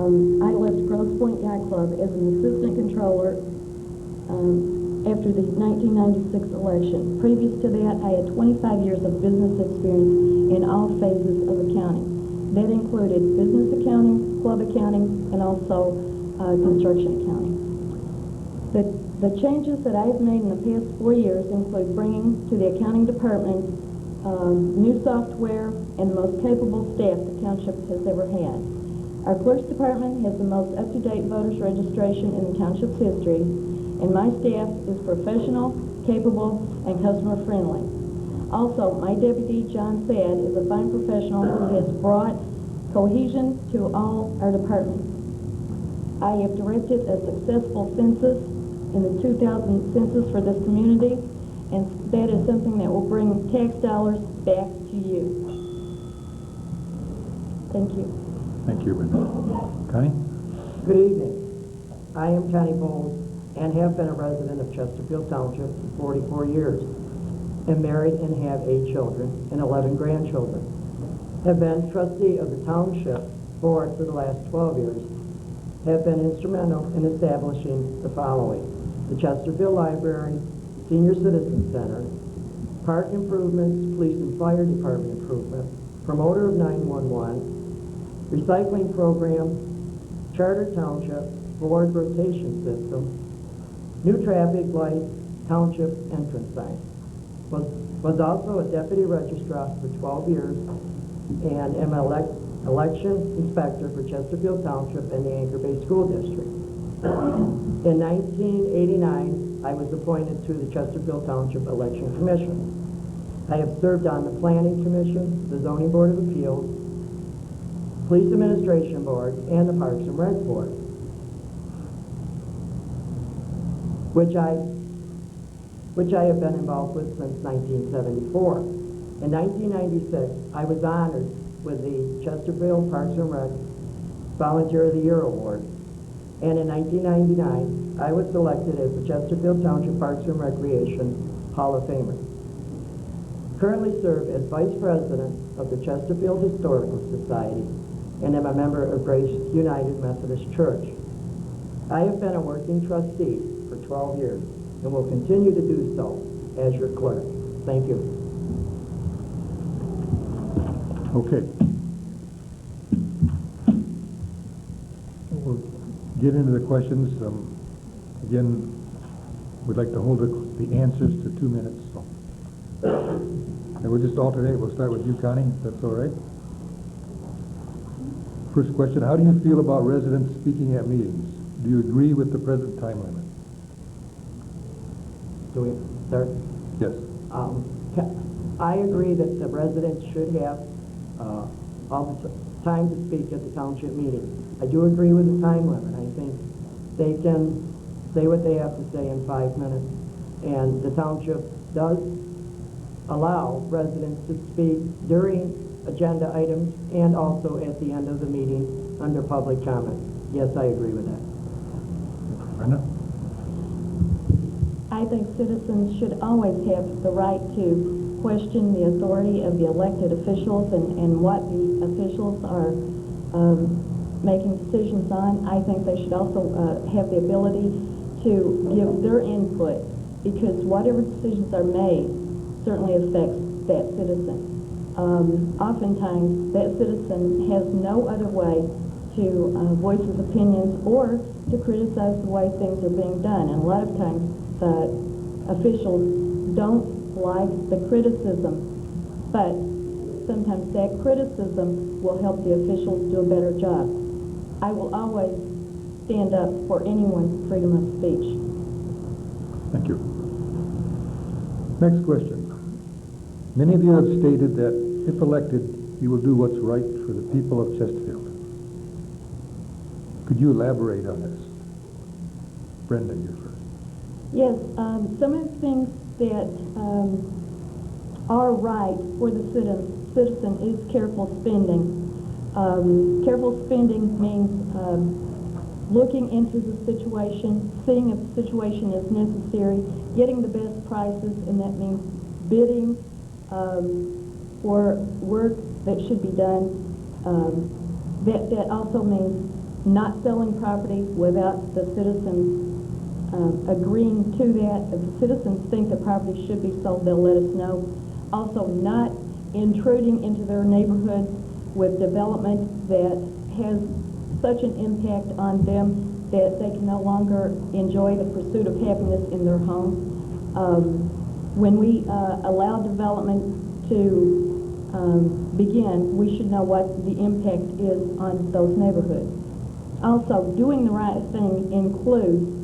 I left Grosse Pointe Yacht Club as an assistant controller after the 1996 election. Previous to that, I had 25 years of business experience in all phases of accounting. That included business accounting, club accounting, and also construction accounting. The changes that I've made in the past 4 years include bringing to the accounting department new software and the most capable staff the township has ever had. Our clerk's department has the most up-to-date voters registration in the township's history, and my staff is professional, capable, and customer-friendly. Also, my deputy, John Sad, is a fine professional who has brought cohesion to all our departments. I have directed a successful census in the 2000 census for this community, and that is something that will bring tax dollars back to you. Thank you. Thank you, Brenda. Connie? Good evening. I am Connie Bowles and have been a resident of Chesterfield Township for 44 years. Am married and have 8 children and 11 grandchildren. Have been trustee of the township board for the last 12 years. Have been instrumental in establishing the following: the Chesterfield Library, Senior Citizen Center, park improvements, police and fire department improvement, promoter of 911, recycling program, charter township, board rotation system, new traffic lights, township entrance sign. Was also a deputy registrar for 12 years and am an election inspector for Chesterfield Township and the Anchor Bay School District. In 1989, I was appointed to the Chesterfield Township Election Commission. I have served on the Planning Commission, the Zoning Board of Appeals, Police Administration Board, and the Parks and Rec Board, which I have been involved with since 1974. In 1996, I was honored with the Chesterfield Parks and Rec Volunteer of the Year Award. And in 1999, I was selected as the Chesterfield Township Parks and Recreation Hall of Famer. Currently serve as Vice President of the Chesterfield Historical Society and am a member of Grace United Methodist Church. I have been a working trustee for 12 years and will continue to do so as your clerk. Thank you. Okay. We'll get into the questions. Again, we'd like to hold the answers to 2 minutes. So. And we'll just alternate. We'll start with you, Connie, if that's all right. First question, how do you feel about residents speaking at meetings? Do you agree with the present time limit? Do we start? Yes. I agree that the residents should have all the time to speak at the township meeting. I do agree with the time limit. I think they can say what they have to say in 5 minutes, and the township does allow residents to speak during agenda items and also at the end of the meeting under public comment. Yes, I agree with that. Brenda? I think citizens should always have the right to question the authority of the elected officials and what the officials are making decisions on. I think they should also have the ability to give their input, because whatever decisions are made certainly affects that citizen. Oftentimes, that citizen has no other way to voice his opinions or to criticize the way things are being done. And a lot of times, the officials don't like the criticism, but sometimes that criticism will help the officials do a better job. I will always stand up for anyone's freedom of speech. Thank you. Next question. Many of you have stated that if elected, you will do what's right for the people of Chesterfield. Could you elaborate on this? Brenda, you're first. Yes, some of the things that are right for the citizen is careful spending. Careful spending means looking into the situation, seeing if the situation is necessary, getting the best prices, and that means bidding for work that should be done. That also means not selling property without the citizens agreeing to that. If the citizens think the property should be sold, they'll let us know. Also, not intruding into their neighborhoods with development that has such an impact on them that they can no longer enjoy the pursuit of happiness in their home. When we allow development to begin, we should know what the impact is on those neighborhoods. Also, doing the right thing includes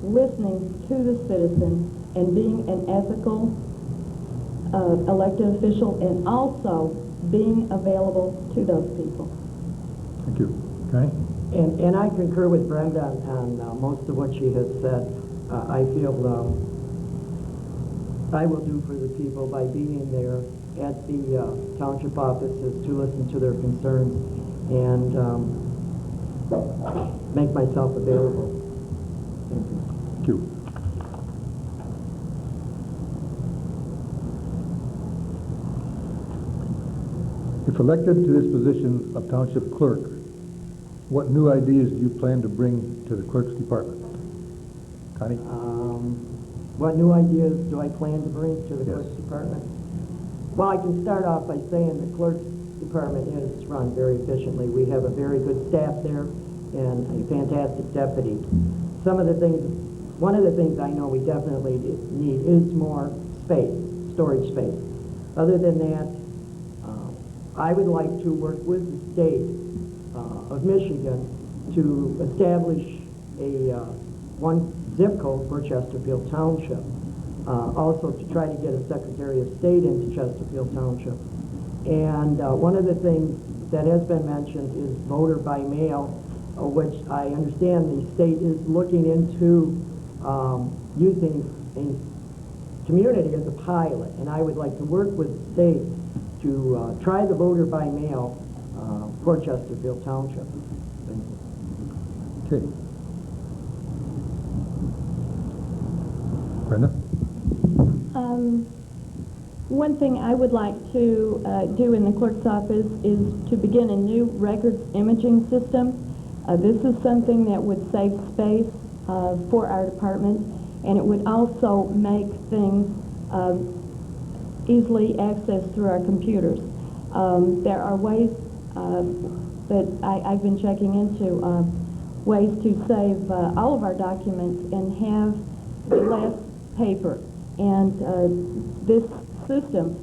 listening to the citizens and being an ethical elected official, and also being available to those people. Thank you. Connie? And I concur with Brenda on most of what she has said. I feel I will do for the people by being there at the township offices to listen to their concerns and make myself available. Thank you. Thank you. If elected to this position of township clerk, what new ideas do you plan to bring to the clerk's department? Connie? What new ideas do I plan to bring to the Yes. clerk's department? Well, I can start off by saying the clerk's department is run very efficiently. We have a very good staff there and a fantastic deputy. One of the things I know we definitely need is more space, storage space. Other than that, I would like to work with the state of Michigan to establish a one zip code for Chesterfield Township. Also to try to get a Secretary of State into Chesterfield Township. And one of the things that has been mentioned is voter by mail, which I understand the state is looking into using a community as a pilot. And I would like to work with the state to try the voter by mail for Chesterfield Township. Thank you. Okay. Brenda? One thing I would like to do in the clerk's office is to begin a new records imaging system. This is something that would save space for our department, and it would also make things easily accessed through our computers. There are ways that I've been checking into, ways to save all of our documents and have less paper. And this system,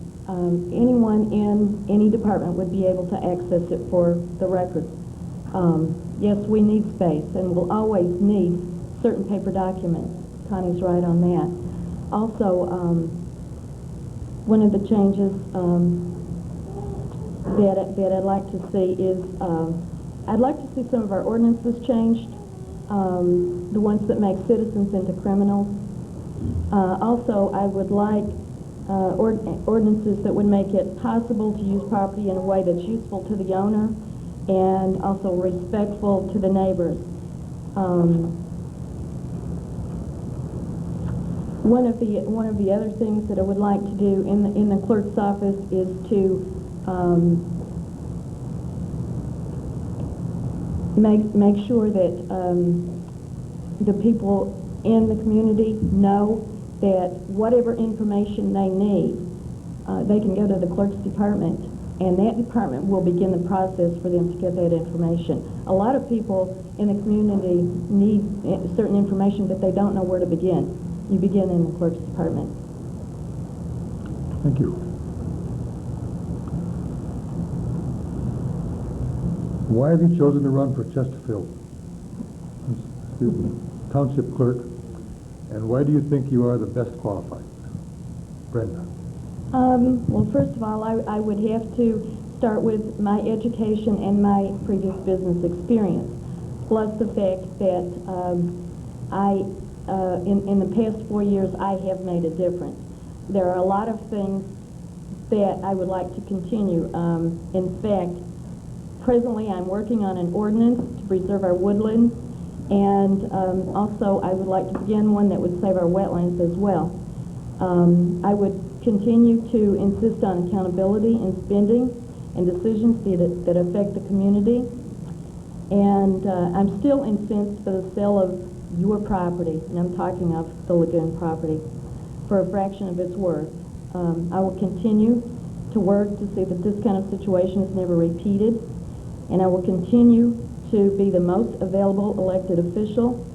anyone in any department would be able to access it for the records. Yes, we need space, and we'll always need certain paper documents. Connie's right on that. Also, one of the changes that I'd like to see is I'd like to see some of our ordinances changed, the ones that make citizens into criminals. Also, I would like ordinances that would make it possible to use property in a way that's useful to the owner and also respectful to the neighbors. One of the other things that I would like to do in the clerk's office is to make sure that the people in the community know that whatever information they need, they can go to the clerk's department, and that department will begin the process for them to get that information. A lot of people in the community need certain information, but they don't know where to begin. You begin in the clerk's department. Thank you. Why have you chosen to run for Chesterfield Township Clerk, and why do you think you are the best qualified? Brenda. Well, first of all, I would have to start with my education and my previous business experience, plus the fact that in the past 4 years, I have made a difference. There are a lot of things that I would like to continue. In fact, presently I'm working on an ordinance to preserve our woodlands, and also I would like to begin one that would save our wetlands as well. I would continue to insist on accountability in spending and decisions that affect the community. And And I'm still incensed for the sale of your property, and I'm talking of the Lagoon property, for a fraction of its worth. I will continue to work to see that this kind of situation is never repeated, and I will continue to be the most available elected official,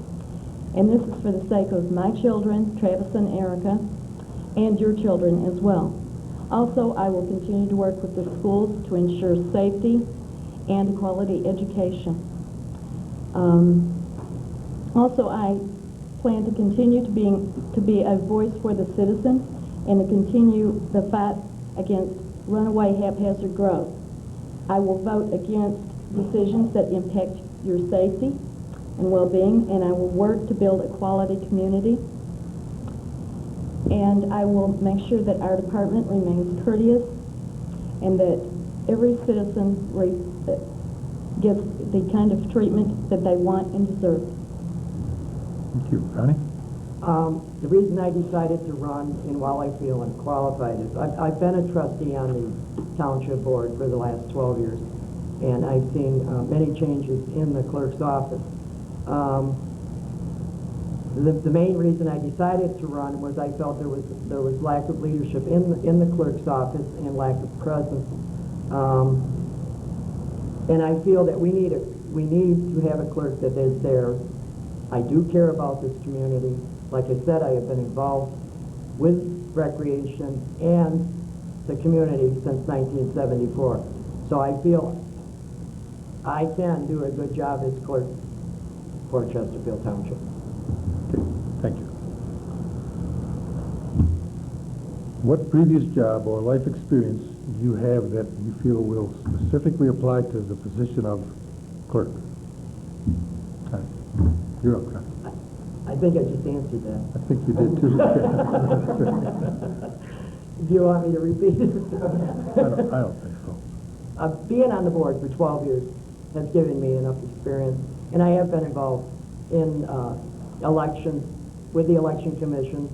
and this is for the sake of my children, Travis and Erica, and your children as well. Also, I will continue to work with the schools to ensure safety and quality education. Also, I plan to continue to be a voice for the citizens and to continue the fight against runaway haphazard growth. I will vote against decisions that impact your safety and well-being, and I will work to build a quality community. And I will make sure that our department remains courteous and that every citizen gets the kind of treatment that they want and deserve. Thank you. Connie? The reason I decided to run, and while I feel I'm qualified, is I've been a trustee on the township board for the last 12 years, and I've seen many changes in the clerk's office. The main reason I decided to run was I felt there was lack of leadership in the clerk's office and lack of presence. And I feel that we need to have a clerk that is there. I do care about this community. Like I said, I have been involved with recreation and the community since 1974. So I feel I can do a good job as clerk for Chesterfield Township. Okay, thank you. What previous job or life experience do you have that you feel will specifically apply to the position of clerk? You're up, Connie. I think I just answered that. I think you did too. Do you want me to repeat it? I don't think so. Being on the board for 12 years has given me enough experience, and I have been involved in elections with the Election Commission,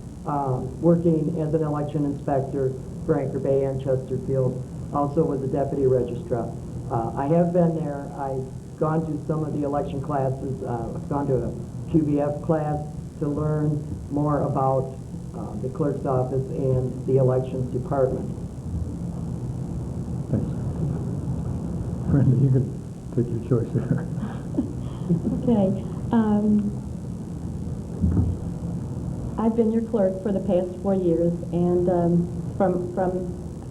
working as an election inspector for Anchor Bay and Chesterfield, also was a deputy registrar. I have been there. I've gone to some of the election classes. I've gone to a QBF class to learn more about the clerk's office and the elections department. Thanks. Brenda, you can take your choice there. Okay. I've been your clerk for the past 4 years, and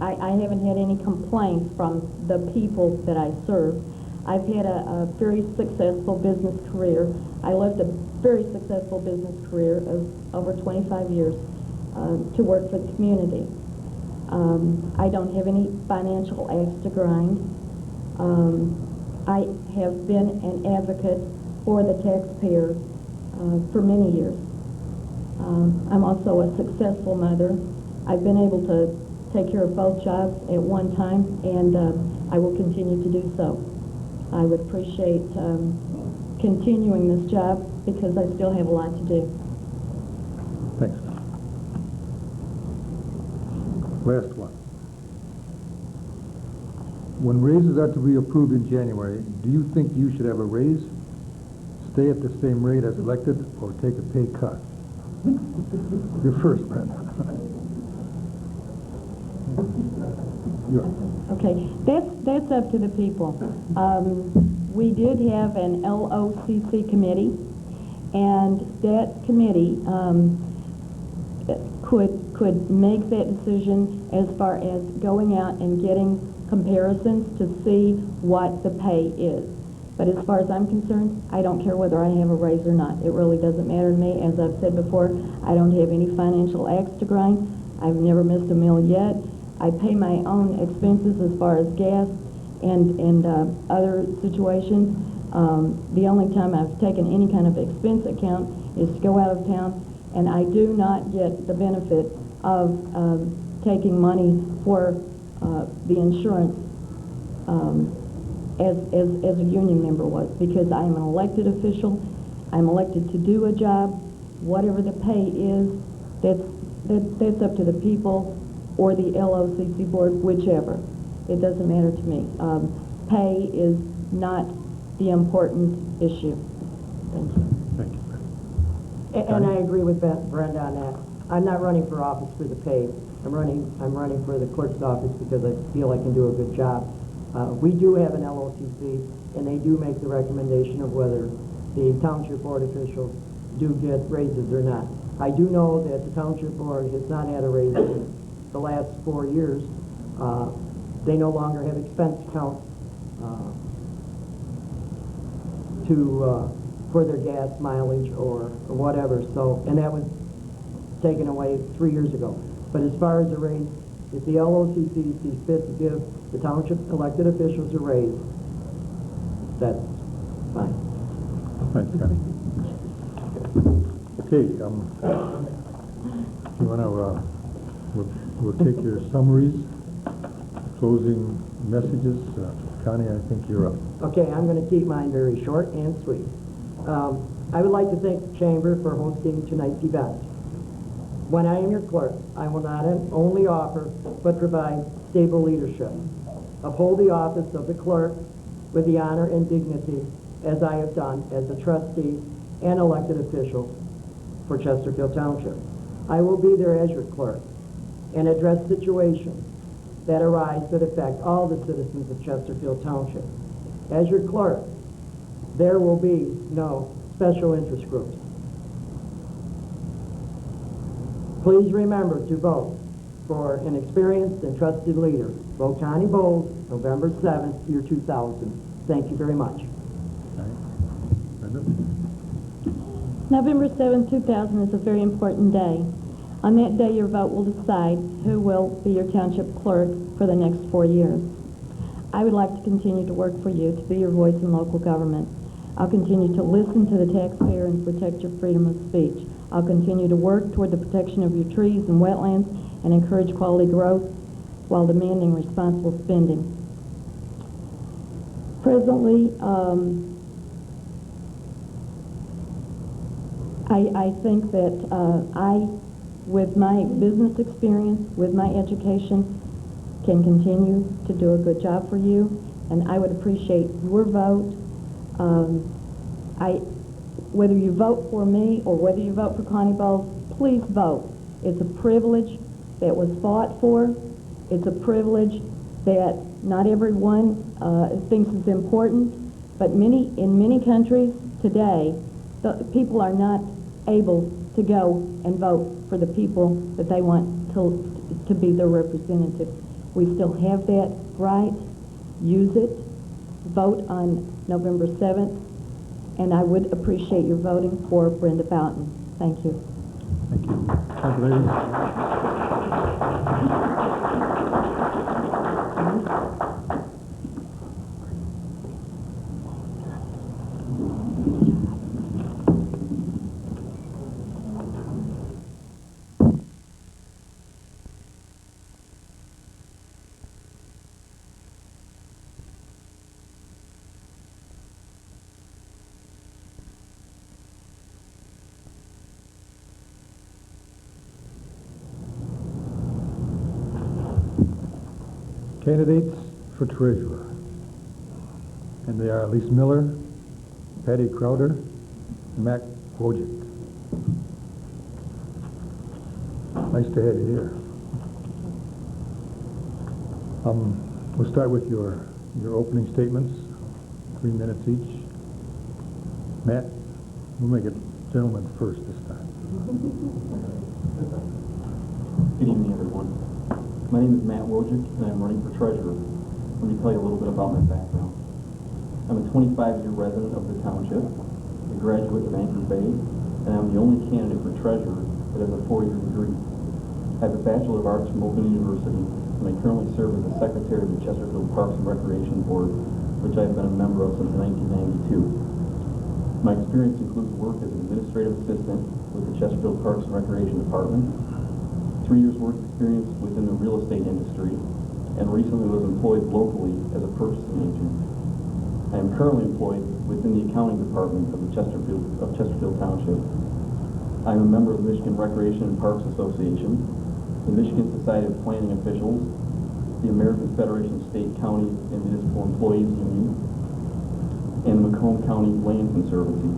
I haven't had any complaints from the people that I serve. I've had a very successful business career. I lived a very successful business career of over 25 years to work for the community. I don't have any financial axe to grind. I have been an advocate for the taxpayer for many years. I'm also a successful mother. I've been able to take care of both jobs at one time, and I will continue to do so. I would appreciate continuing this job because I still have a lot to do. Thanks. Last one. When raises are to be approved in January, do you think you should have a raise, stay at the same rate as elected, or take a pay cut? You're first, Brenda. Okay, that's up to the people. We did have an LOCC committee, and that committee could make that decision as far as going out and getting comparisons to see what the pay is. But as far as I'm concerned, I don't care whether I have a raise or not. It really doesn't matter to me. As I've said before, I don't have any financial axe to grind. I've never missed a meal yet. I pay my own expenses as far as gas and other situations. The only time I've taken any kind of expense account is to go out of town, and I do not get the benefit of taking money for the insurance as a union member was, because I am an elected official. I'm elected to do a job. Whatever the pay is, that's up to the people or the LOCC board, whichever. It doesn't matter to me. Pay is not the important issue. Thank you. Thank you. And I agree with Brenda on that. I'm not running for office for the pay. I'm running for the clerk's office because I feel I can do a good job. We do have an LOCC, and they do make the recommendation of whether the township board officials do get raises or not. I do know that the township board has not had a raise in the last 4 years. They no longer have expense accounts for their gas mileage or whatever. So, and that was taken away 3 years ago. But as far as the raise, if the LOCC sees fit to give the township elected officials a raise, that's fine. Thanks, Connie. Okay, you want to, we'll take your summaries, closing messages. Connie, I think you're up. Okay, I'm going to keep mine very short and sweet. I would like to thank the Chamber for hosting tonight's event. When I am your clerk, I will not only offer, but provide stable leadership. Uphold the office of the clerk with the honor and dignity as I have done as a trustee and elected official for Chesterfield Township. I will be there as your clerk and address situations that arise that affect all the citizens of Chesterfield Township. As your clerk, there will be no special interest groups. Please remember to vote for an experienced and trusted leader. Vote Connie Bowles, November 7th, year 2000. Thank you very much. Brenda? November 7, 2000 is a very important day. On that day, your vote will decide who will be your township clerk for the next 4 years. I would like to continue to work for you, to be your voice in local government. I'll continue to listen to the taxpayer and protect your freedom of speech. I'll continue to work toward the protection of your trees and wetlands and encourage quality growth while demanding responsible spending. Presently, I think that with my business experience, with my education, can continue to do a good job for you, and I would appreciate your vote. Whether you vote for me or whether you vote for Connie Bowles, please vote. It's a privilege that was fought for. It's a privilege that not everyone thinks is important, but in many countries today, people are not able to go and vote for the people that they want to be their representative. We still have that right. Use it. Vote on November 7th. And I would appreciate your voting for Brenda Boughton. Thank you. Thank you. Thank you, ladies. Candidates for treasurer. And they are Elise Miller, Patty Crowder, and Matt Wojcik. Nice to have you here. We'll start with your opening statements, 3 minutes each. Matt, we'll make it gentleman first this time. Good evening, everyone. My name is Matt Wojcik, and I'm running for treasurer. Let me tell you a little bit about my background. I'm a 25-year resident of the township, a graduate of Anchor Bay, and I'm the only candidate for treasurer that has a 4-year degree. I have a Bachelor of Arts from Oakland University, and I currently serve as the secretary of the Chesterfield Parks and Recreation Board, which I've been a member of since 1992. My experience includes work as an administrative assistant with the Chesterfield Parks and Recreation Department, 3 years' work experience within the real estate industry, and recently was employed locally as a purchasing agent. I am currently employed within the accounting department of the Chesterfield Township. I am a member of the Michigan Recreation and Parks Association, the Michigan Society of Planning Officials, the American Federation of State, County, and Municipal Employees Union, the and the Macomb County Land Conservancy.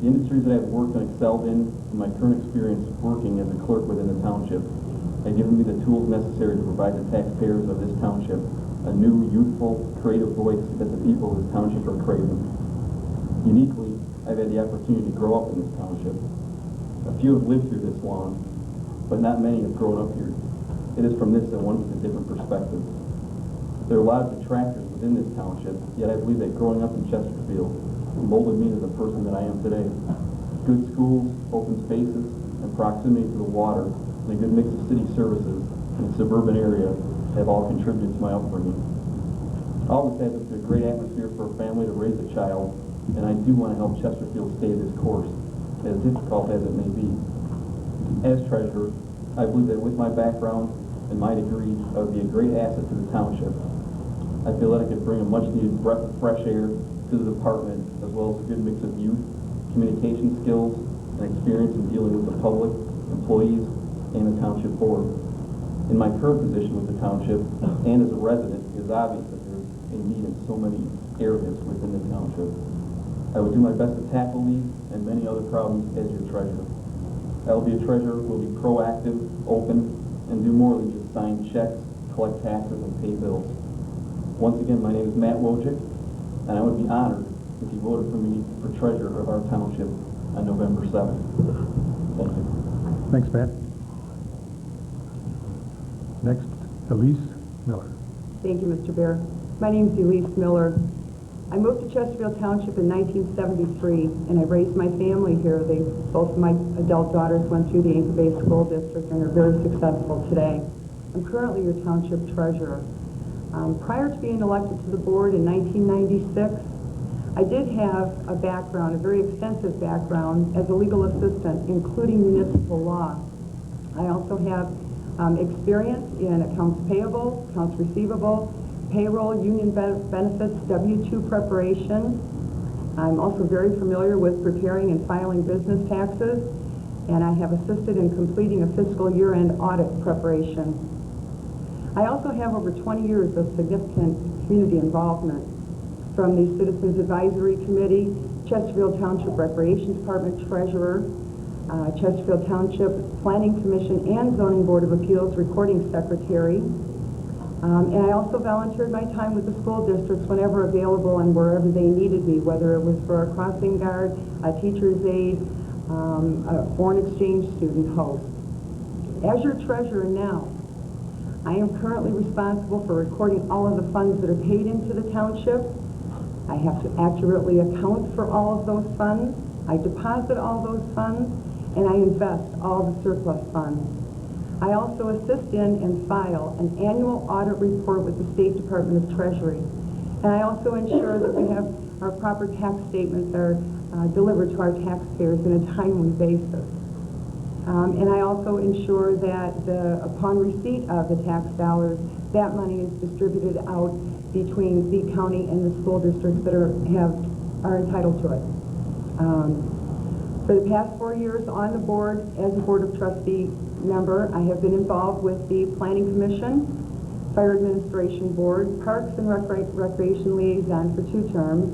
The industries that I've worked and excelled in my current experience working as a clerk within the township have given me the tools necessary to provide the taxpayers of this township a new, youthful, creative voice that the people of this township are craving. Uniquely, I've had the opportunity to grow up in this township. A few have lived here this long, but not many have grown up here. It is from this that one gets a different perspective. There are a lot of detractors within this township, yet I believe that growing up in Chesterfield molded me to the person that I am today. Good schools, open spaces, and proximity to the water, and a good mix of city services in a suburban area have all contributed to my upbringing. All this adds up to a great atmosphere for a family to raise a child, and I do want to help Chesterfield stay this course, as difficult as it may be. As treasurer, I believe that with my background and my degree, I would be a great asset to the township. I feel that I could bring a much-needed breath of fresh air to the department, as well as a good mix of youth, communication skills, and experience in dealing with the public, employees, and the township board. In my current position with the township, and as a resident, it is obvious that there is a need in so many areas within the township. I will do my best to tackle these and many other problems as your treasurer. I will be a treasurer who will be proactive, open, and do more than just sign checks, collect taxes, and pay bills. Once again, my name is Matt Wojcik, and I would be honored if you voted for me for treasurer of our township on November 7th. Thank you. Thanks, Matt. Next, Elise Miller. Thank you, Mr. Bear. My name is Elise Miller. I moved to Chesterfield Township in 1973, and I raised my family here. Both of my adult daughters went through the Anchor Bay School District and are very successful today. I'm currently your township treasurer. Prior to being elected to the board in 1996, I did have a background, a very extensive background, as a legal assistant, including municipal law. I also have experience in accounts payable, accounts receivable, payroll, union benefits, W-2 preparation. I'm also very familiar with preparing and filing business taxes, and I have assisted in completing a fiscal year-end audit preparation. I also have over 20 years of significant community involvement, from the Citizens Advisory Committee, Chesterfield Township Recreation Department Treasurer, Chesterfield Township Planning Commission and Zoning Board of Appeals Recording Secretary. And I also volunteered my time with the school districts whenever available and wherever they needed me, whether it was for a crossing guard, a teacher's aide, a foreign exchange student host. As your treasurer now, I am currently responsible for recording all of the funds that are paid into the township. I have to accurately account for all of those funds. I deposit all those funds, and I invest all the surplus funds. I also assist in and file an annual audit report with the State Department of Treasury. And I also ensure that we have our proper tax statements are delivered to our taxpayers in a timely basis. And I also ensure that upon receipt of the tax dollars, that money is distributed out between the county and the school districts that are entitled to it. For the past 4 years on the board, as a Board of Trustee member, I have been involved with the Planning Commission, Fire Administration Board, Parks and Recreation Liaison for 2 terms,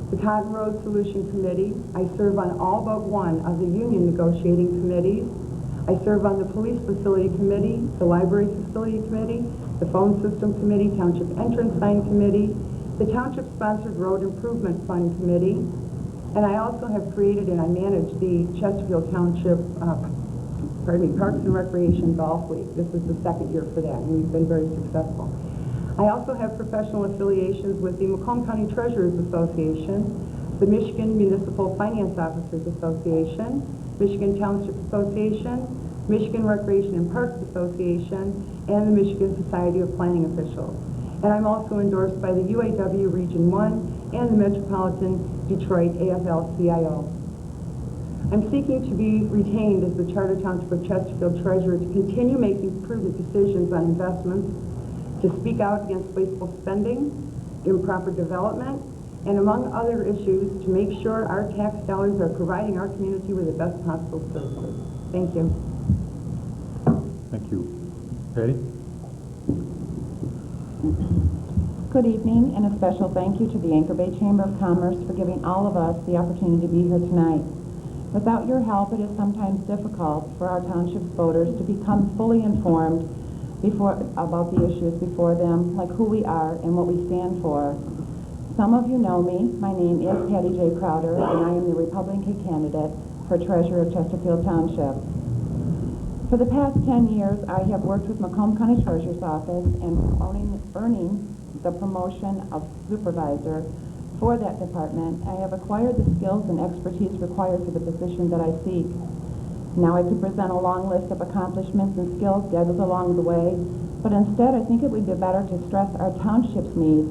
the Cotton Road Solution Committee. I serve on all but one of the union negotiating committees. I serve on the Police Facility Committee, the Library Facility Committee, the Phone System Committee, Township Entrance Sign Committee, the Township-sponsored Road Improvement Fund Committee, and I also have created and I manage the Chesterfield Township Parks and Recreation Golf League. This is the 2nd year for that, and we've been very successful. I also have professional affiliations with the Macomb County Treasurers Association, the Michigan Municipal Finance Officers Association, Michigan Township Association, Michigan Recreation and Parks Association, and the Michigan Society of Planning Officials. And I'm also endorsed by the UAW Region 1 and the Metropolitan Detroit AFL-CIO. I'm seeking to be retained as the Charter Township of Chesterfield Treasurer to continue making prudent decisions on investments, to speak out against wasteful spending, improper development, and among other issues, to make sure our tax dollars are providing our community with the best possible services. Thank you. Thank you. Patty? Good evening, and a special thank you to the Anchor Bay Chamber of Commerce for giving all of us the opportunity to be here tonight. Without your help, it is sometimes difficult for our township's voters to become fully informed about the issues before them, like who we are and what we stand for. Some of you know me. My name is Patty J. Crowder, and I am the Republican candidate for Treasurer of Chesterfield Township. For the past 10 years, I have worked with Macomb County Treasurer's Office and earning the promotion of supervisor for that department. I have acquired the skills and expertise required for the position that I seek. Now I could present a long list of accomplishments and skills gathered along the way, but instead I think it would be better to stress our township's needs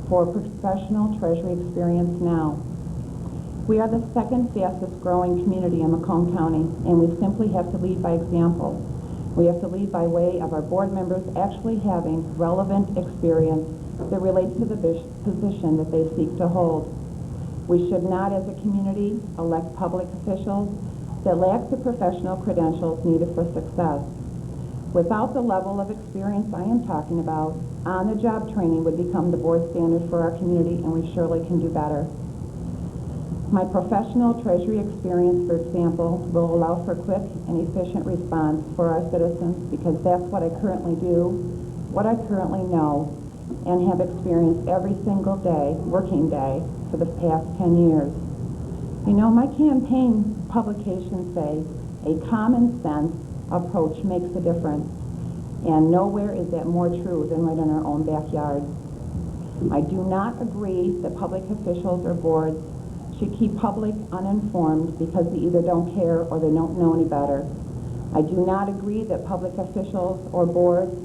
for professional treasury experience now. We are the second fastest growing community in Macomb County, and we simply have to lead by example. We have to lead by way of our board members actually having relevant experience that relates to the position that they seek to hold. We should not, as a community, elect public officials that lack the professional credentials needed for success. Without the level of experience I am talking about, on-the-job training would become the board standard for our community, and we surely can do better. My professional treasury experience, for example, will allow for quick and efficient response for our citizens, because that's what I currently do, what I currently know, and have experienced every single day, working day, for the past 10 years. You know, my campaign publications say a common sense approach makes a difference, and nowhere is that more true than right in our own backyard. I do not agree that public officials or boards should keep public uninformed because they either don't care or they don't know any better. I do not agree that public officials or boards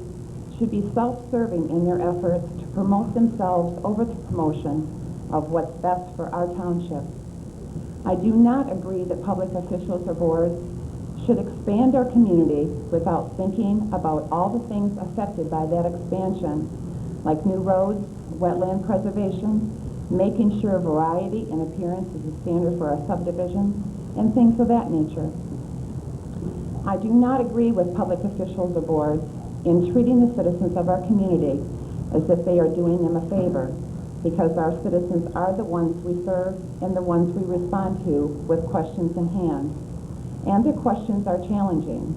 should be self-serving in their efforts to promote themselves over the promotion of what's best for our township. I do not agree that public officials or boards should expand our community without thinking about all the things affected by that expansion, like new roads, wetland preservation, making sure variety in appearance is a standard for our subdivisions, and things of that nature. I do not agree with public officials or boards in treating the citizens of our community as if they are doing them a favor, because our citizens are the ones we serve and the ones we respond to with questions in hand. And their questions are challenging.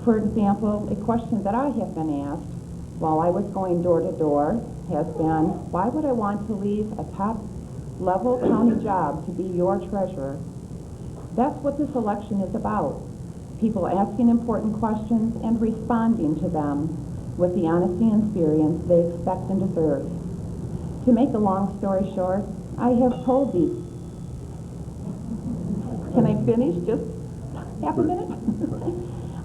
For example, a question that I have been asked while I was going door to door has been, why would I want to leave a top-level county job to be your treasurer? That's what this election is about. People asking important questions and responding to them with the honesty and experience they expect and deserve. To make a long story short, I have told these. Can I finish just half a minute?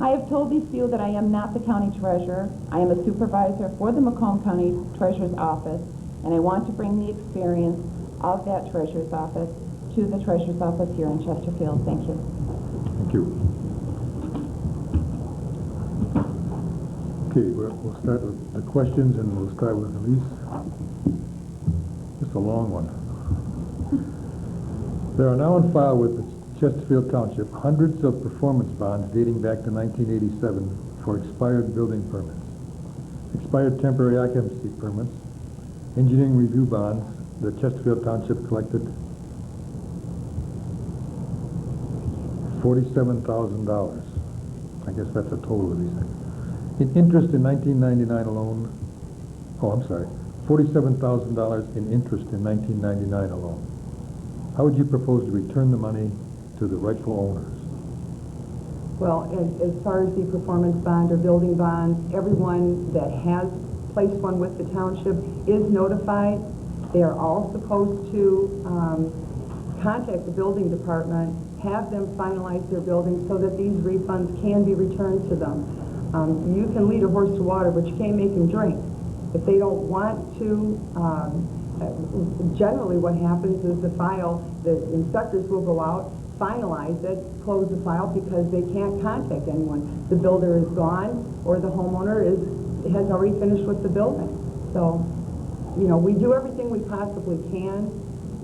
I have told these few that I am not the county treasurer. I am a supervisor for the Macomb County Treasurer's Office, and I want to bring the experience of that treasurer's office to the treasurer's office here in Chesterfield. Thank you. Thank you. Okay, we'll start with the questions, and we'll start with Elise. Just a long one. There are now on file with the Chesterfield Township hundreds of performance bonds dating back to 1987 for expired building permits, expired temporary occupancy permits, engineering review bonds that Chesterfield Township collected $47,000. I guess that's a total of these things. In interest in 1999 alone, $47,000 in interest in 1999 alone. How would you propose to return the money to the rightful owners? Well, as far as the performance bond or building bonds, everyone that has placed one with the township is notified. They are all supposed to contact the building department, have them finalize their buildings so that these refunds can be returned to them. You can lead a horse to water, but you can't make him drink. If they don't want to, generally what happens is the inspectors will go out, finalize it, close the file because they can't contact anyone. The builder is gone or the homeowner has already finished with the building. So, you know, we do everything we possibly can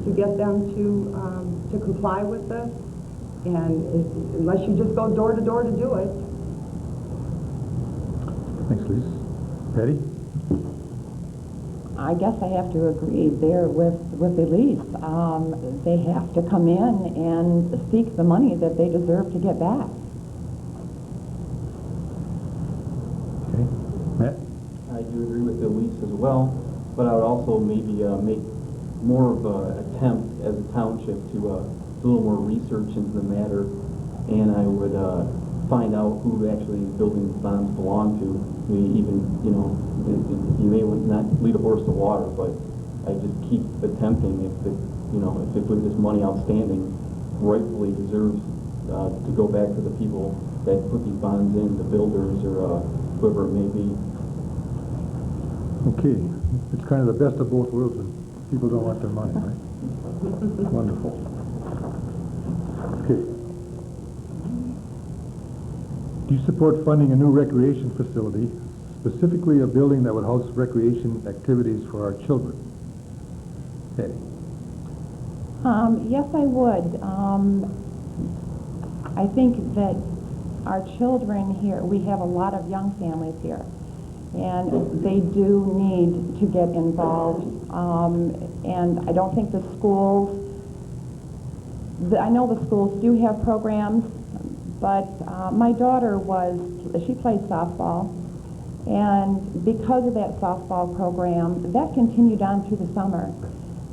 to get them to comply with this, and unless you just go door to door to do it. Thanks, Lise. Patty? I guess I have to agree there with Elise. They have to come in and seek the money that they deserve to get back. Okay, Matt? I do agree with Elise as well, but I would also maybe make more of an attempt as a township to do a little more research into the matter, and I would find out who actually these building bonds belong to. Maybe even, you know, you may not lead a horse to water, but I just keep attempting if this money outstanding rightfully deserves to go back to the people that put these bonds in, the builders or whoever it may be. Okay, it's kind of the best of both worlds when people don't want their money, right? Wonderful. Okay. Do you support funding a new recreation facility, specifically a building that would house recreation activities for our children? Patty? Yes, I would. I think that our children here, we have a lot of young families here, and they do need to get involved. And I don't think the schools, I know the schools do have programs, but my daughter she plays softball, and because of that softball program, that continued on through the summer.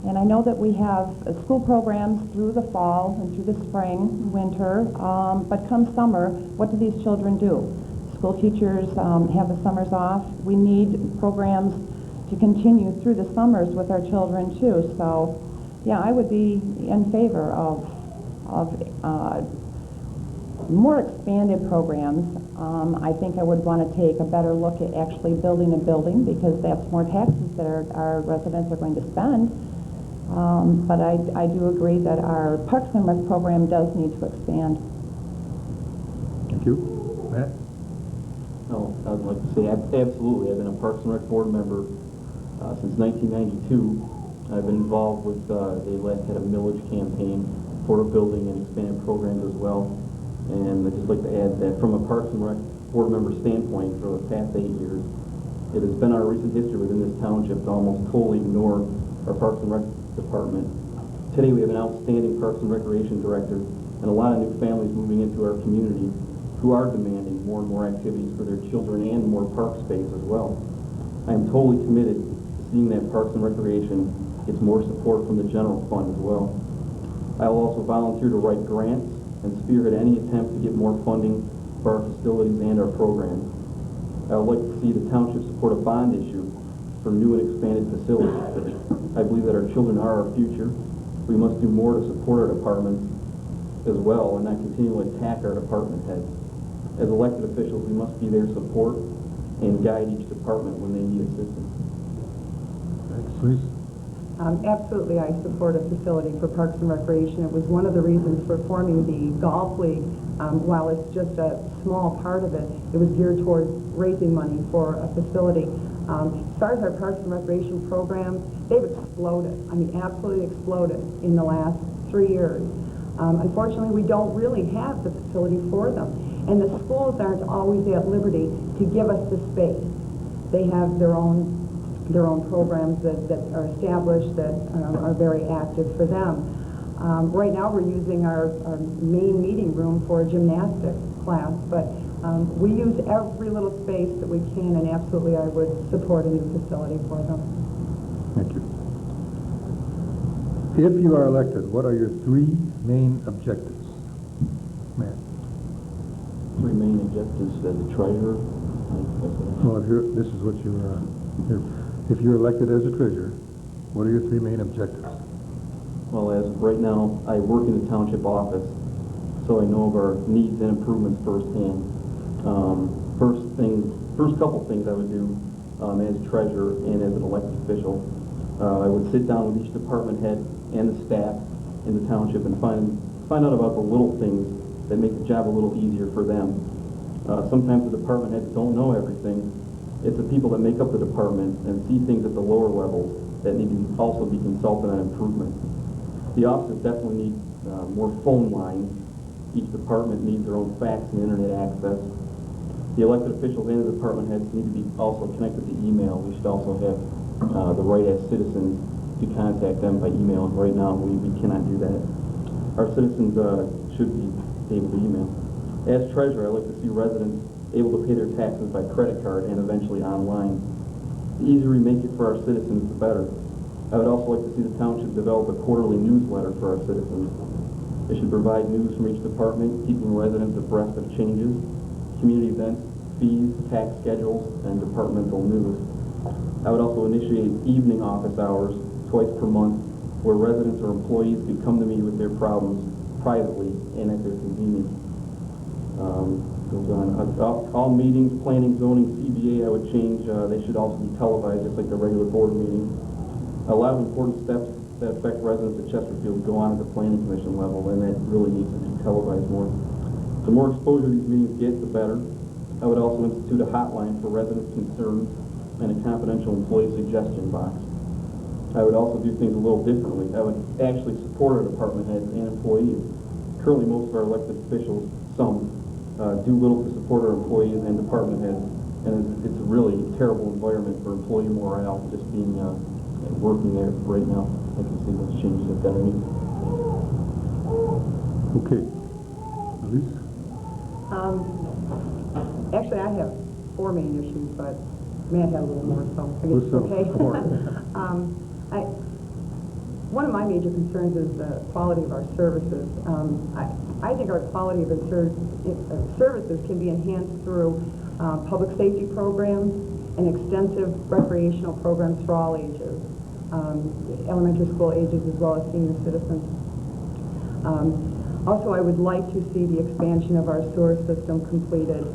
And I know that we have school programs through the fall and through the spring, winter, but come summer, what do these children do? School teachers have the summers off. We need programs to continue through the summers with our children too. So, yeah, I would be in favor of more expanded programs. I think I would want to take a better look at actually building a building, because that's more taxes that our residents are going to spend. But I do agree that our Parks and Rec program does need to expand. Thank you. Matt? No, I would like to say absolutely. I've been a Parks and Rec board member since 1992. I've been involved with, they had a millage campaign for a building and expanded programs as well. And I'd just like to add that from a Parks and Rec board member standpoint for the past 8 years, it has been our recent history within this township to almost totally ignore our Parks and Rec department. Today we have an outstanding Parks and Recreation director and a lot of new families moving into our community who are demanding more and more activities for their children and more park space as well. I am totally committed to seeing that Parks and Recreation gets more support from the general fund as well. I will also volunteer to write grants and spearhead any attempt to get more funding for our facilities and our programs. I would like to see the township support a bond issue for new and expanded facilities. I believe that our children are our future. We must do more to support our departments as well and not continue to attack our department heads. As elected officials, we must be their support and guide each department when they need assistance. Thanks, please. Absolutely, I support a facility for Parks and Recreation. It was one of the reasons for forming the golf league. While it's just a small part of it, it was geared towards raising money for a facility. As far as our Parks and Recreation programs, they've exploded. I mean, absolutely exploded in the last 3 years. Unfortunately, we don't really have the facility for them. And the schools aren't always at liberty to give us the space. They have their own programs that are established that are very active for them. Right now we're using our main meeting room for a gymnastics class, but we use every little space that we can, and absolutely I would support a new facility for them. Thank you. If you are elected, what are your 3 main objectives? Matt? 3 main objectives as a treasurer. Well, if you're elected as a treasurer, what are your 3 main objectives? Well, as of right now, I work in the township office, so I know of our needs and improvements firsthand. First couple things I would do as treasurer and as an elected official, I would sit down with each department head and the staff in the township and find out about the little things that make the job a little easier for them. Sometimes the department heads don't know everything. It's the people that make up the department and see things at the lower levels that need to also be consulted on improvement. The offices definitely need more phone lines. Each department needs their own fax and internet access. The elected officials and the department heads need to be also connected to email. We should also have the right as citizens to contact them by email. Right now, we cannot do that. Our citizens should be able to email. As treasurer, I like to see residents able to pay their taxes by credit card and eventually online. The easier we make it for our citizens, the better. I would also like to see the township develop a quarterly newsletter for our citizens. It should provide news from each department, keeping residents abreast of changes, community events, fees, tax schedules, and departmental news. I would also initiate evening office hours twice per month where residents or employees could come to me with their problems privately and at their convenience. Goes on. All meetings, planning, zoning, CBA, I would change. They should also be televised just like the regular board meetings. A lot of important steps that affect residents at Chesterfield go on at the planning commission level, and that really needs to be televised more. The more exposure these meetings get, the better. I would also institute a hotline for residents' concerns and a confidential employee suggestion box. I would also do things a little differently. I would actually support our department heads and employees. Currently, most of our elected officials, some, do little to support our employees and department heads, and it's a really terrible environment for employee morale just being working there right now. I can see those changes that are needed. Okay. Elise? Actually, I have 4 main issues, but Matt had a little more, so I guess What's it's up? okay. 4. One of my major concerns is the quality of our services. I think our quality of services can be enhanced through public safety programs and extensive recreational programs for all ages, elementary school ages as well as senior citizens. Also, I would like to see the expansion of our sewer system completed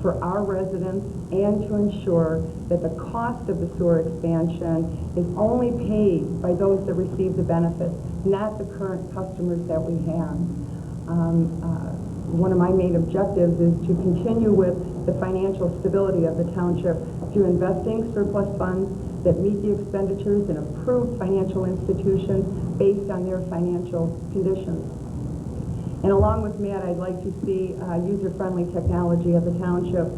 for our residents and to ensure that the cost of the sewer expansion is only paid by those that receive the benefits, not the current customers that we have. One of my main objectives is to continue with the financial stability of the township through investing surplus funds that meet the expenditures in approved financial institutions based on their financial conditions. And along with Matt, I'd like to see user-friendly technology of the township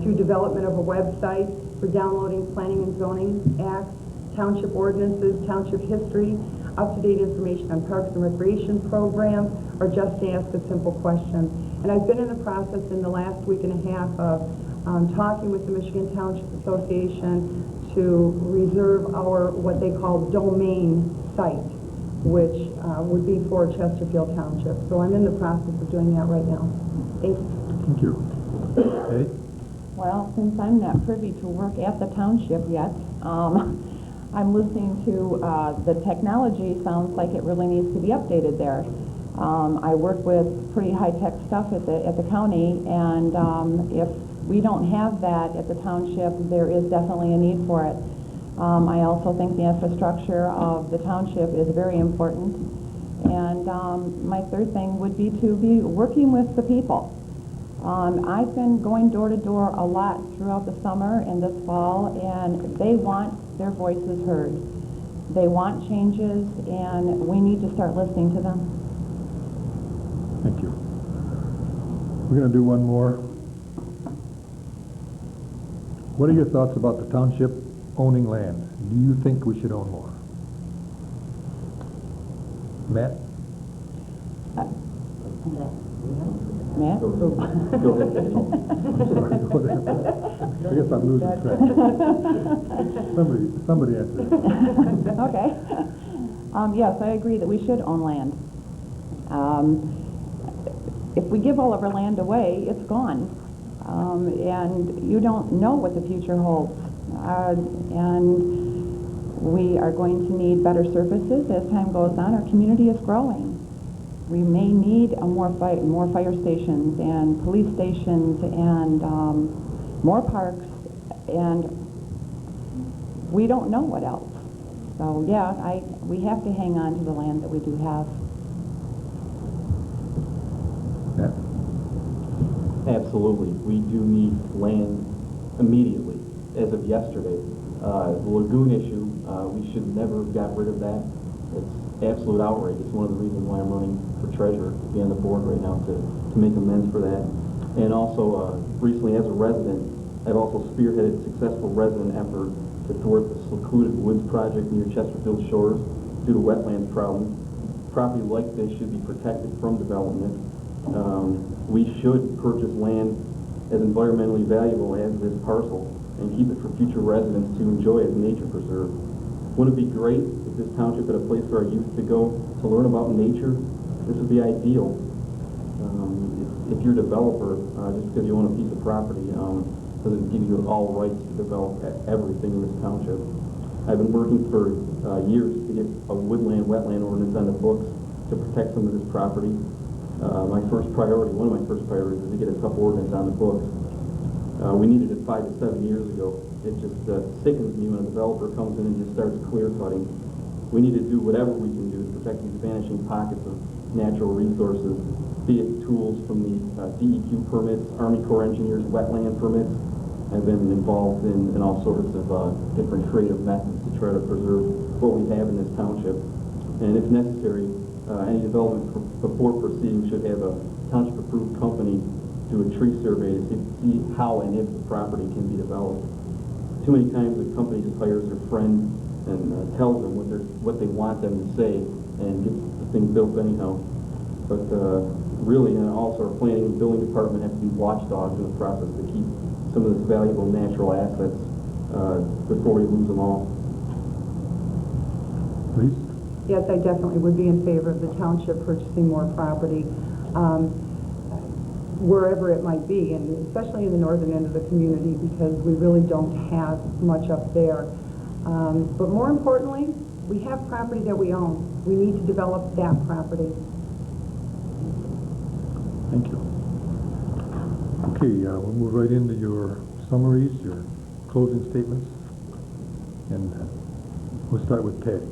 through development of a website for downloading planning and zoning acts, township ordinances, township history, up-to-date information on parks and recreation programs, or just to ask a simple question. And I've been in the process in the last week and a half of talking with the Michigan Township Association to reserve our what they call domain site, which would be for Chesterfield Township. So I'm in the process of doing that right now. Thank you. Thank you. Eddie? Well, since I'm not privy to work at the township yet, I'm listening to the technology. Sounds like it really needs to be updated there. I work with pretty high-tech stuff at the county, and if we don't have that at the township, there is definitely a need for it. I also think the infrastructure of the township is very important. And my third thing would be to be working with the people. I've been going door to door a lot throughout the summer and this fall, and they want their voices heard. They want changes, and we need to start listening to them. Thank you. We're going to do one more. What are your thoughts about the township owning land? Do you think we should own more? Matt? Matt? Go ahead, Eddie. Sorry, whatever. I guess I'm losing track. Somebody answer it. Okay. Yes, I agree that we should own land. If we give all of our land away, it's gone. And you don't know what the future holds. And we are going to need better services as time goes on. Our community is growing. We may need more fire stations and police stations and more parks, and we don't know what else. So yeah, we have to hang on to the land that we do have. Yeah. Absolutely. We do need land immediately, as of yesterday. The lagoon issue, we should never have got rid of that. It's absolute outrage. It's one of the reasons why I'm running for treasurer to be on the board right now to make amends for that. And also, recently as a resident, I've also spearheaded a successful resident effort to to thwart the secluded woods project near Chesterfield shores due to wetlands problems. Property like this should be protected from development. We should purchase land as environmentally valuable as this parcel and keep it for future residents to enjoy as nature preserve. Wouldn't it be great if this township had a place for our youth to go to learn about nature? This would be ideal. If you're a developer, just because you own a piece of property, doesn't give you all rights to develop everything in this township. I've been working for years to get a wetland ordinance on the books to protect some of this property. One of my first priorities is to get a tough ordinance on the books. We needed it 5 to 7 years ago. It just sickens me when a developer comes in and just starts clear cutting. We need to do whatever we can do to protect these vanishing pockets of natural resources, be it tools from the DEQ permits, Army Corps Engineers wetland permits. I've been involved in all sorts of different creative methods to try to preserve what we have in this township. And if necessary, any development before proceeding should have a township-approved company do a tree survey to see how and if the property can be developed. Too many times the company just hires their friend and tells them what they want them to say and gets the thing built anyhow. But really, also our planning and building department have to be watchdogs in the process to keep some of this valuable natural assets before we lose them all. Please? Yes, I definitely would be in favor of the township purchasing more property, wherever it might be, and especially in the northern end of the community, because we really don't have much up there. But more importantly, we have property that we own. We need to develop that property. Thank you. Okay, we'll move right into your summaries, your closing statements, and we'll start with Patty.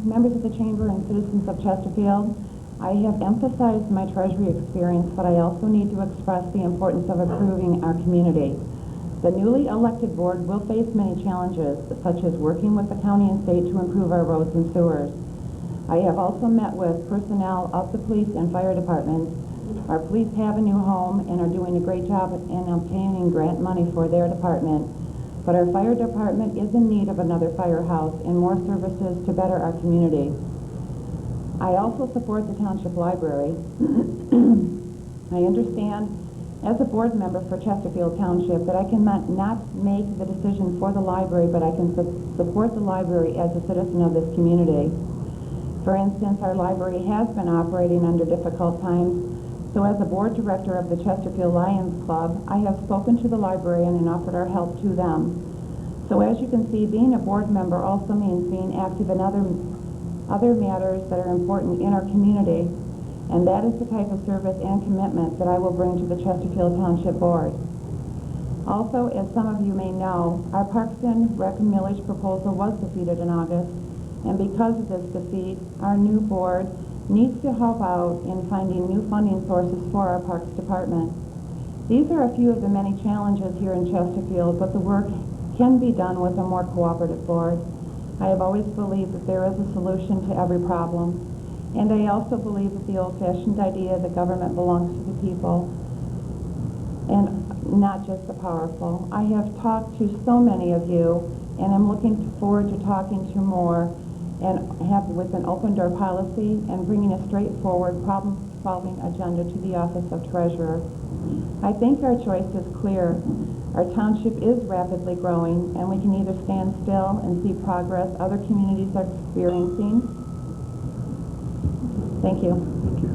Members of the Chamber and citizens of Chesterfield, I have emphasized my Treasury experience, but I also need to express the importance of improving our community. The newly elected board will face many challenges, such as working with the county and state to improve our roads and sewers. I have also met with personnel of the police and fire departments. Our police have a new home and are doing a great job in obtaining grant money for their department. But our fire department is in need of another firehouse and more services to better our community. I also support the Township Library. I understand as a board member for Chesterfield Township that I cannot make the decision for the library, but I can support the library as a citizen of this community. For instance, our library has been operating under difficult times, so as a board director of the Chesterfield Lions Club, I have spoken to the librarian and offered our help to them. So as you can see, being a board member also means being active in other matters that are important in our community, and that is the type of service and commitment that I will bring to the Chesterfield Township Board. Also, as some of you may know, our Parks and Rec and Millage proposal was defeated in August, and because of this defeat, our new board needs to help out in finding new funding sources for our Parks Department. These are a few of the many challenges here in Chesterfield, but the work can be done with a more cooperative board. I have always believed that there is a solution to every problem, and I also believe that the old-fashioned idea that government belongs to the people and not just the powerful. I have talked to so many of you, and I'm looking forward to talking to more and have with an open door policy and bringing a straightforward problem-solving agenda to the office of treasurer. I think our choice is clear. Our township is rapidly growing, and we can either stand still and see progress other communities are experiencing. Thank you. Thank you.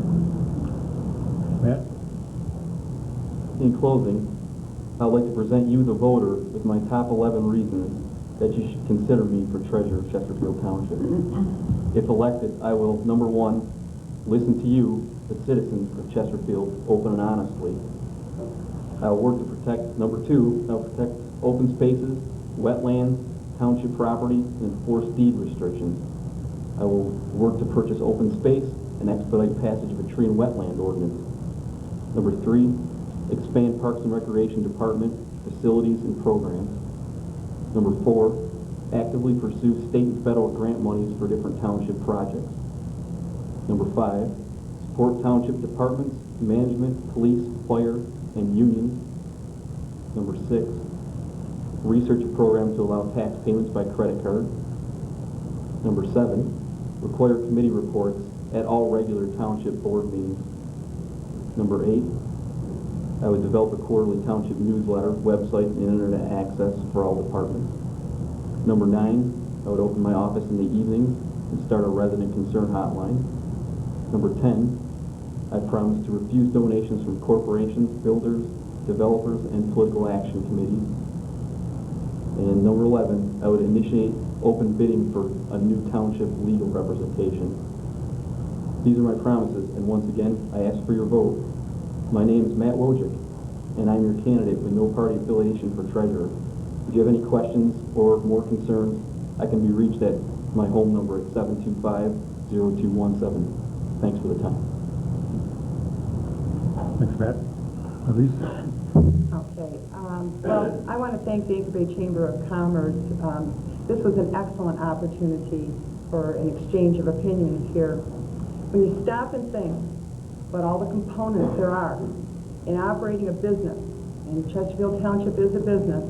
Matt? In closing, I'd like to present you, the voter, with my top 11 reasons that you should consider me for treasurer of Chesterfield Township. If elected, I will, number one, listen to you, the citizens of Chesterfield, open and honestly. I will work to protect, number two, I will protect open spaces, wetlands, township property, and enforce deed restrictions. I will work to purchase open space and expedite passage of a tree and wetland ordinance. Number three, expand Parks and Recreation Department facilities and programs. Number four, actively pursue state and federal grant monies for different township projects. Number five, support township departments, management, police, fire, and unions. Number six, research a program to allow tax payments by credit card. Number 7, require committee reports at all regular township board meetings. Number 8, I would develop a quarterly township newsletter, website, and internet access for all departments. Number 9, I would open my office in the evenings and start a resident concern hotline. Number 10, I promise to refuse donations from corporations, builders, developers, and political action committees. And number 11, I would initiate open bidding for a new township legal representation. These are my promises, and once again, I ask for your vote. My name is Matt Wojcik, and I'm your candidate with no party affiliation for treasurer. If you have any questions or more concerns, I can be reached at my home number at 725-0217. Thanks for the time. Thanks, Matt. Elise? Okay. Well, I want to thank the Anchor Bay Chamber of Commerce. This was an excellent opportunity for an exchange of opinions here. When you stop and think about all the components there are in operating a business, and Chesterfield Township is a business,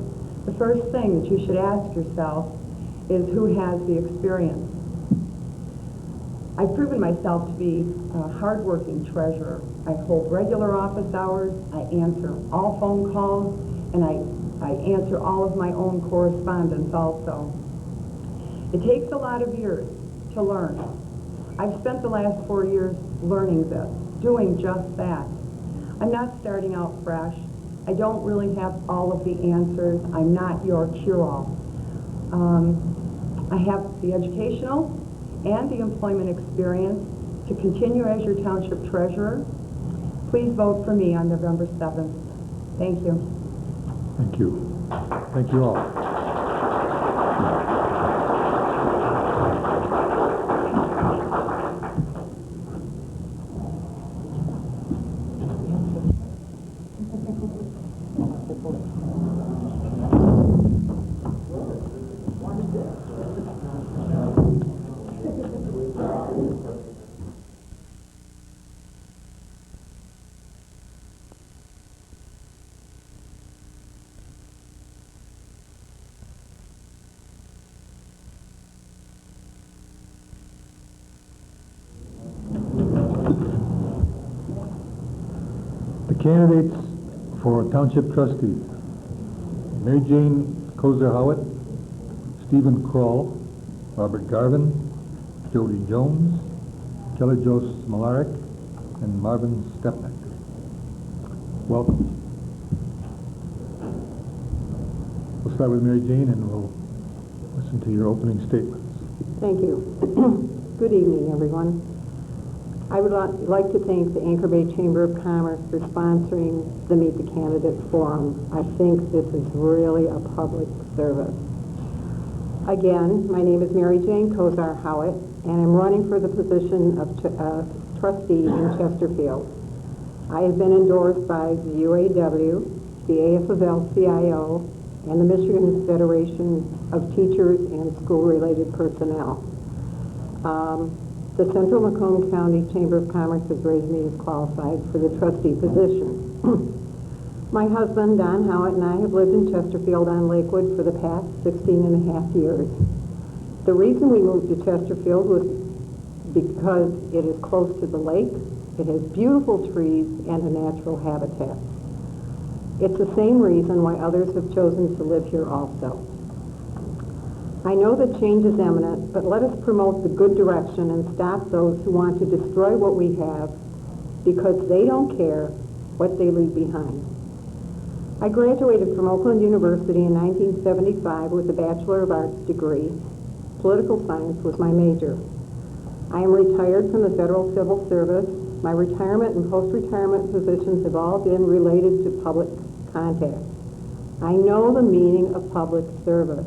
the first thing that you should ask yourself is who has the experience. I've proven myself to be a hardworking treasurer. I hold regular office hours, I answer all phone calls, and I answer all of my own correspondence also. It takes a lot of years to learn. I've spent the last 4 years learning this, doing just that. I'm not starting out fresh. I don't really have all of the answers. I'm not your cure-all. I have the educational and the employment experience to continue as your township treasurer. Please vote for me on November 7th. Thank you. Thank you. Thank you all. Candidates for Township Trustees: Mary Jane Kozer Howitt, Stephen Kroll, Robert Garvin, Jody Jones, Kelly Jo Smolarek, and Marvin Stepnick. Welcome. We'll start with Mary Jane and we'll listen to your opening statements. Thank you. Good evening, everyone. I would like to thank the Anchor Bay Chamber of Commerce for sponsoring the Meet the Candidate Forum. I think this is really a public service. Again, my name is Mary Jane Kozer Howitt, and I'm running for the position of trustee in Chesterfield. I have been endorsed by the UAW, the AFL-CIO, and the Michigan Federation of Teachers and School-Related Personnel. The Central Macomb County Chamber of Commerce has raised me as qualified for the trustee position. My husband, Don Howitt, and I have lived in Chesterfield on Lakewood for the past 16 and a half years. The reason we moved to Chesterfield was because it is close to the lake, it has beautiful trees, and a natural habitat. It's the same reason why others have chosen to live here also. I know that change is imminent, but let us promote the good direction and stop those who want to destroy what we have because they don't care what they leave behind. I graduated from Oakland University in 1975 with a Bachelor of Arts degree. Political science was my major. I am retired from the Federal Civil Service. My retirement and post-retirement positions have all been related to public contact. I know the meaning of public service.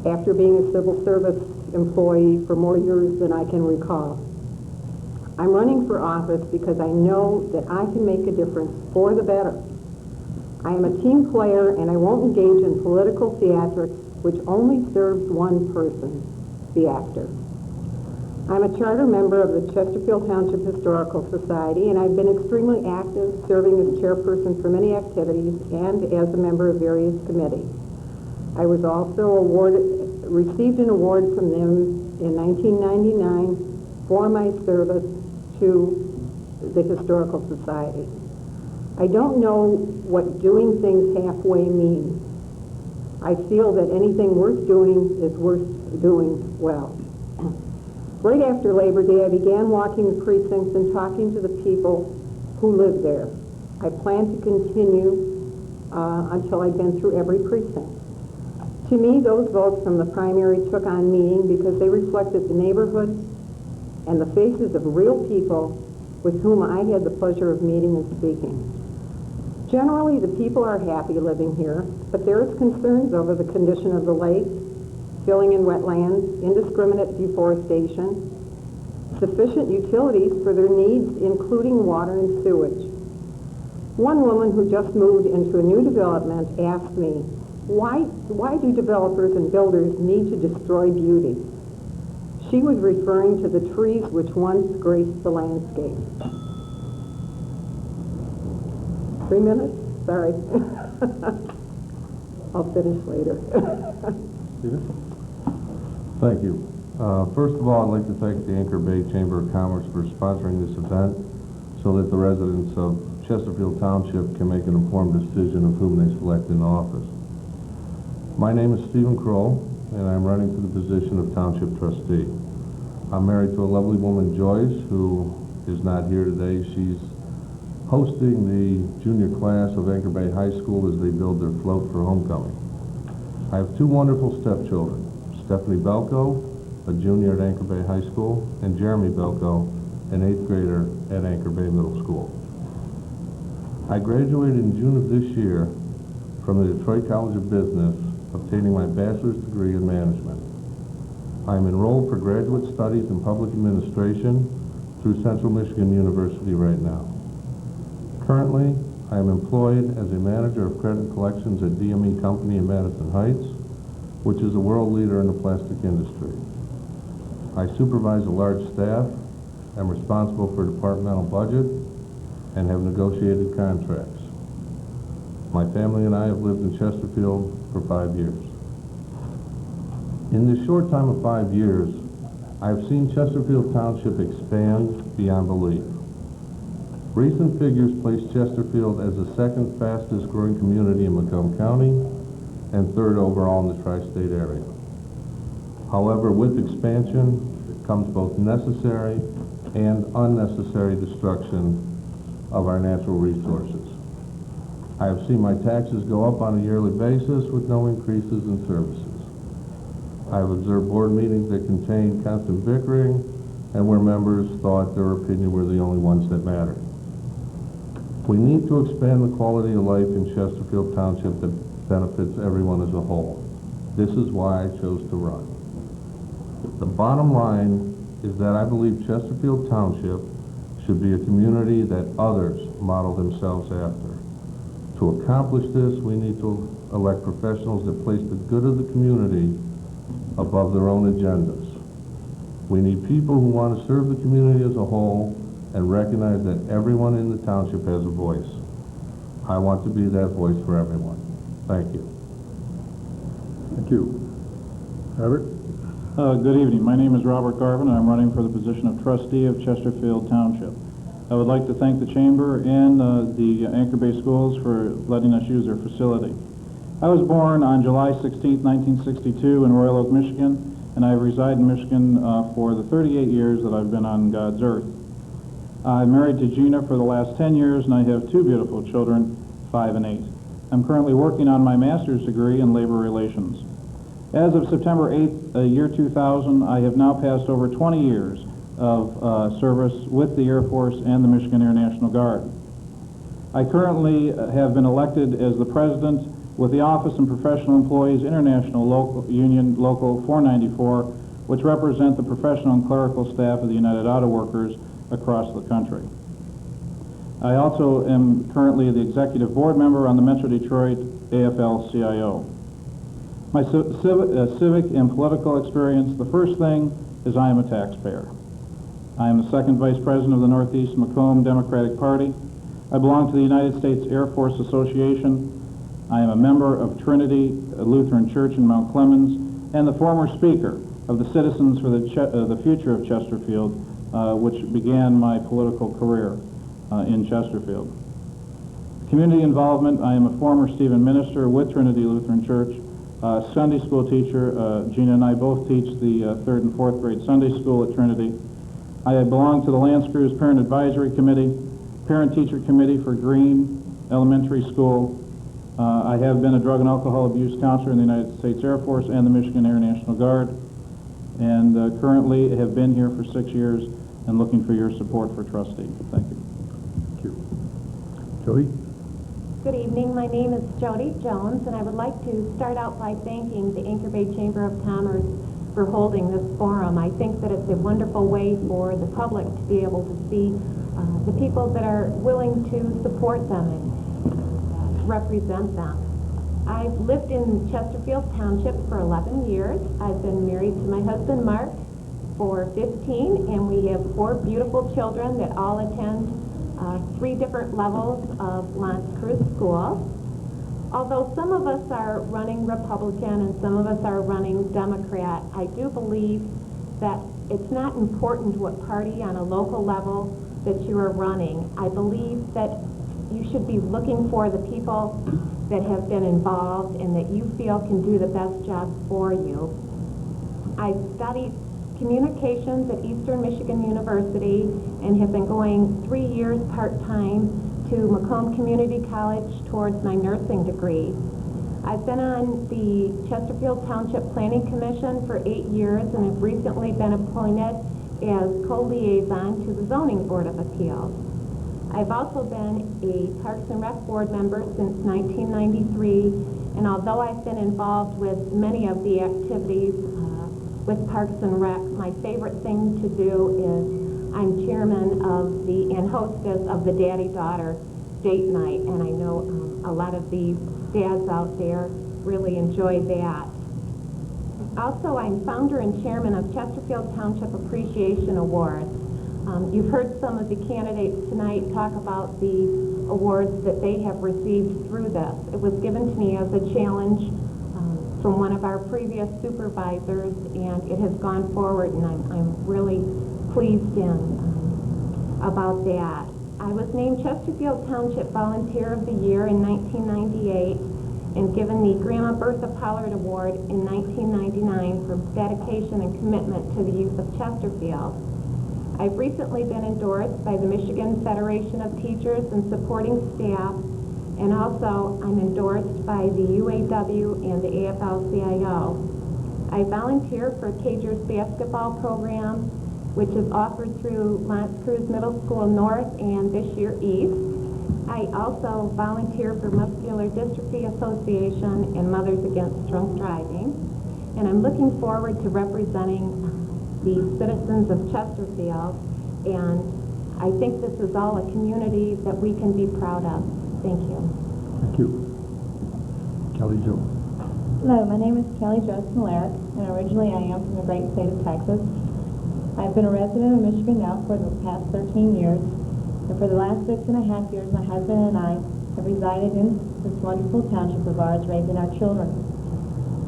After being a civil service employee for more years than I can recall. I'm running for office because I know that I can make a difference for the better. I am a team player and I won't engage in political theatrics which only serves one person, the actor. I'm a charter member of the Chesterfield Township Historical Society, and I've been extremely active, serving as chairperson for many activities and as a member of various committees. I was also received an award from them in 1999 for my service to the Historical Society. I don't know what doing things halfway means. I feel that anything worth doing is worth doing well. Right after Labor Day, I began walking the precincts and talking to the people who live there. I plan to continue until I've been through every precinct. To me, those votes from the primary took on meaning because they reflected the neighborhood and the faces of real people with whom I had the pleasure of meeting and speaking. Generally, the people are happy living here, but there is concerns over the condition of the lake, filling in wetlands, indiscriminate deforestation, sufficient utilities for their needs, including water and sewage. One woman who just moved into a new development asked me, why do developers and builders need to destroy beauty? She was referring to the trees which once graced the landscape. 3 minutes? Sorry. I'll finish later. Thank you. First of all, I'd like to thank the Anchor Bay Chamber of Commerce for sponsoring this event so that the residents of Chesterfield Township can make an informed decision of whom they select in office. My name is Stephen Kroll, and I'm running for the position of Township Trustee. I'm married to a lovely woman, Joyce, who is not here today. She's hosting the junior class of Anchor Bay High School as they build their float for homecoming. I have two wonderful stepchildren, Stephanie Belko, a junior at Anchor Bay High School, and Jeremy Belko, an 8th grader at Anchor Bay Middle School. I graduated in June of this year from the Detroit College of Business, obtaining my bachelor's degree in management. I am enrolled for graduate studies in public administration through Central Michigan University right now. Currently, I am employed as a manager of credit collections at DME Company in Madison Heights, which is a world leader in the plastic industry. I supervise a large staff, am responsible for departmental budget, and have negotiated contracts. My family and I have lived in Chesterfield for 5 years. In this short time of 5 years, I have seen Chesterfield Township expand beyond belief. Recent figures place Chesterfield as the second fastest growing community in Macomb County and third overall in the tri-state area. However, with expansion comes both necessary and unnecessary destruction of our natural resources. I have seen my taxes go up on a yearly basis with no increases in services. I have observed board meetings that contained constant bickering and where members thought their opinion were the only ones that mattered. We need to expand the quality of life in Chesterfield Township that benefits everyone as a whole. This is why I chose to run. The bottom line is that I believe Chesterfield Township should be a community that others model themselves after. To accomplish this, we need to elect professionals that place the good of the community above their own agendas. We need people who want to serve the community as a whole and recognize that everyone in the township has a voice. I want to be that voice for everyone. Thank you. Thank you. Robert? Good evening. My name is Robert Garvin, and I'm running for the position of trustee of Chesterfield Township. I would like to thank the Chamber and the Anchor Bay Schools for letting us use their facility. I was born on July 16, 1962 in Royal Oak, Michigan, and I reside in Michigan for the 38 years that I've been on God's earth. I'm married to Gina for the last 10 years, and I have two beautiful children, 5 and 8. I'm currently working on my master's degree in labor relations. As of September 8th, year 2000, I have now passed over 20 years of service with the Air Force and the Michigan Air National Guard. I currently have been elected as the president with the Office and Professional Employees International Union Local 494, which represent the professional and clerical staff of the United Auto Workers across the country. I also am currently the executive board member on the Metro Detroit AFL-CIO. My civic and political experience, the first thing as I am a taxpayer. I am the second vice president of the Northeast Macomb Democratic Party. I belong to the United States Air Force Association. I am a member of Trinity Lutheran Church in Mount Clemens and the former speaker of the Citizens for the Future of Chesterfield, which began my political career in Chesterfield. Community involvement, I am a former Stephen minister with Trinity Lutheran Church, Sunday school teacher. Gina and I both teach the 3rd and 4th grade Sunday school at Trinity. I belong to the Lance Cruz Parent Advisory Committee, Parent-Teacher Committee for Green Elementary School. I have been a drug and alcohol abuse counselor in the United States Air Force and the Michigan Air National Guard, and currently have been here for 6 years and looking for your support for trustee. Thank you. Thank you. Jody? Good evening. My name is Jody Jones, and I would like to start out by thanking the Anchor Bay Chamber of Commerce for holding this forum. I think that it's a wonderful way for the public to be able to see the people that are willing to support them and represent them. I've lived in Chesterfield Township for 11 years. I've been married to my husband Mark for 15, and we have 4 beautiful children that all attend 3 different levels of Lance Cruz School. Although some of us are running Republican and some of us are running Democrat, I do believe that it's not important what party on a local level that you are running. I believe that you should be looking for the people that have been involved and that you feel can do the best job for you. I studied communications at Eastern Michigan University and have been going 3 years part-time to Macomb Community College towards my nursing degree. I've been on the Chesterfield Township Planning Commission for 8 years and have recently been appointed as co-liaison to the Zoning Board of Appeals. I've also been a Parks and Rec Board member since 1993, and although I've been involved with many of the activities with Parks and Rec, my favorite thing to do is I'm chairman of and hostess of the Daddy-Daughter Date Night, and I know a lot of the dads out there really enjoy that. Also, I'm founder and chairman of Chesterfield Township Appreciation Awards. You've heard some of the candidates tonight talk about the awards that they have received through this. It was given to me as a challenge from one of our previous supervisors, and it has gone forward, and I'm really pleased about that. I was named Chesterfield Township Volunteer of the Year in 1998 and given the Grandma Bertha Pollard Award in 1999 for dedication and commitment to the youth of Chesterfield. I've recently been endorsed by the Michigan Federation of Teachers and Supporting Staff, and also I'm endorsed by the UAW and the AFL-CIO. I volunteer for Cagers basketball program, which is offered through Lance Cruz Middle School North and this year East. I also volunteer for Muscular Dystrophy Association and Mothers Against Drunk Driving, and I'm looking forward to representing the citizens of Chesterfield, and I think this is all a community that we can be proud of. Thank you. Thank you. Kelly Jo. Hello, my name is Kelly Jo Smolarek, and originally I am from the great state of Texas. I've been a resident of Michigan now for the past 13 years, and for the last 6.5 years, my husband and I have resided in this wonderful township of ours, raising our children.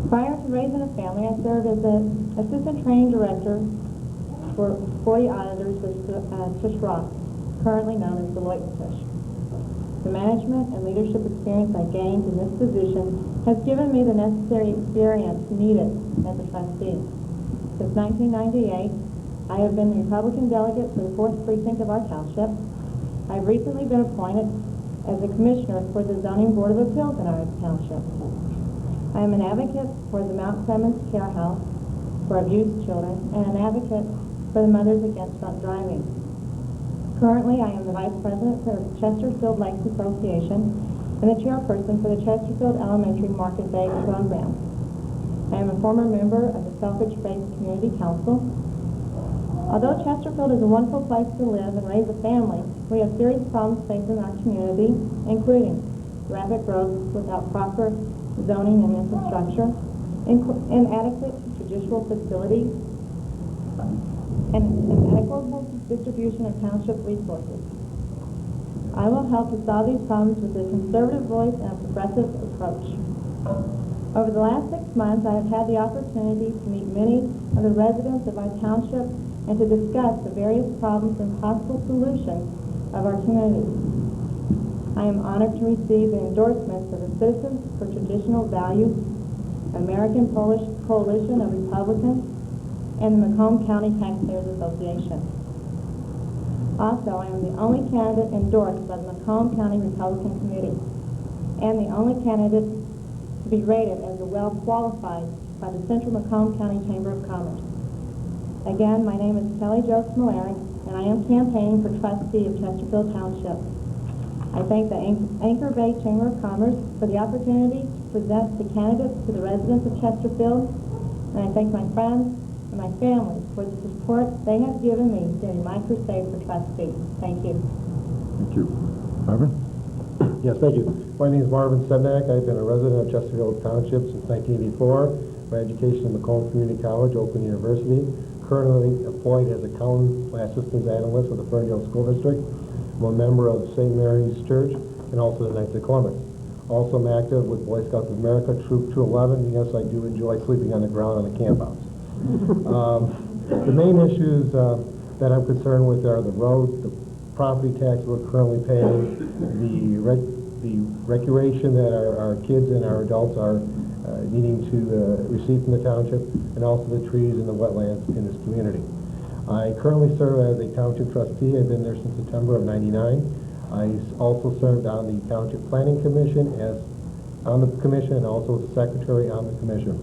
Prior to raising a family, I served as an assistant training director for 40 auditors with Tisch Rock, currently known as Deloitte & Tisch. The management and leadership experience I gained in this position has given me the necessary experience needed as a trustee. Since 1998, I have been the Republican delegate for the 4th precinct of our township. I've recently been appointed as a commissioner for the Zoning Board of Appeals in our township. I am an advocate for the Mount Clemens Care House for abused children and an advocate for the Mothers Against Drunk Driving. Currently, I am the Vice President for the Chesterfield Lakes Association and the chairperson for the Chesterfield Elementary Market Day program. I am a former member of the Selfridge Faith Community Council. Although Chesterfield is a wonderful place to live and raise a family, we have serious problems facing our community, including rapid growth without proper zoning and infrastructure, inadequate judicial facilities, and an equitable distribution of township resources. I will help to solve these problems with a conservative voice and a progressive approach. Over the last 6 months, I have had the opportunity to meet many of the residents of our township and to discuss the various problems and possible solutions of our community. I am honored to receive the endorsements of the Citizens for Traditional Values, American Polish Coalition of Republicans, and the Macomb County Taxpayers Association. Also, I am the only candidate endorsed by the Macomb County Republican Committee and the only candidate to be rated as well qualified by the Central Macomb County Chamber of Commerce. Again, my name is Kelly Jo Smolarek, and I am campaigning for trustee of Chesterfield Township. I thank the Anchor Bay Chamber of Commerce for the opportunity to present the candidates to the residents of Chesterfield, and I thank my friends and my family for the support they have given me during my crusade for trustee. Thank you. Thank you. Marvin? Yes, thank you. My name is Marvin Sednak. I've been a resident of Chesterfield Township since 1984. My education at Macomb Community College, Oakland University. Currently employed as accountant/systems analyst with the Ferndale School District. I'm a member of St. Mary's Church and also the Knights of Columbus. Also, I'm active with Boy Scouts of America, Troop 211. Yes, I do enjoy sleeping on the ground on the campouts. The main issues that I'm concerned with are the roads, the property tax we're currently paying, the recreation that our kids and our adults are needing to receive from the township, and also the trees and the wetlands in this community. I currently serve as a township trustee. I've been there since September of '99. I also served on the Township Planning Commission on the commission and also as a secretary on the commission.